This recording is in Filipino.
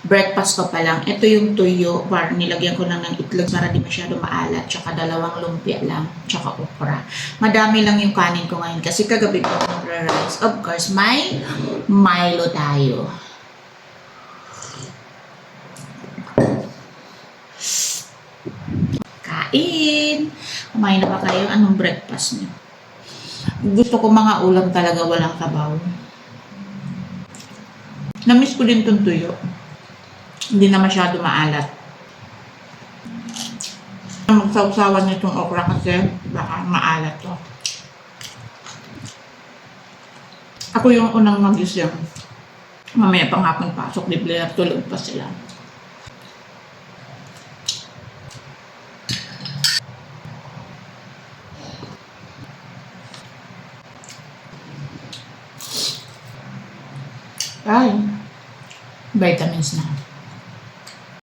breakfast ko pa lang. Ito yung tuyo, parang nilagyan ko lang ng itlog para di masyado maalat, tsaka 2 lumpia lang, tsaka okra. Madami lang yung kanin ko ngayon kasi kagabi ko rice. Of course, may Milo tayo. Kain! Kumain na ba kayo? Anong breakfast niyo? Gusto ko mga ulam talaga walang sabaw. Namiss ko din tong tuyo. Hindi na masyado maalat. Magsawsawan nitong okra kasi baka maalat to. Ako yung unang magising. Mamaya pang hapon pasok, biblia, tulog pa sila. Ay, vitamins na.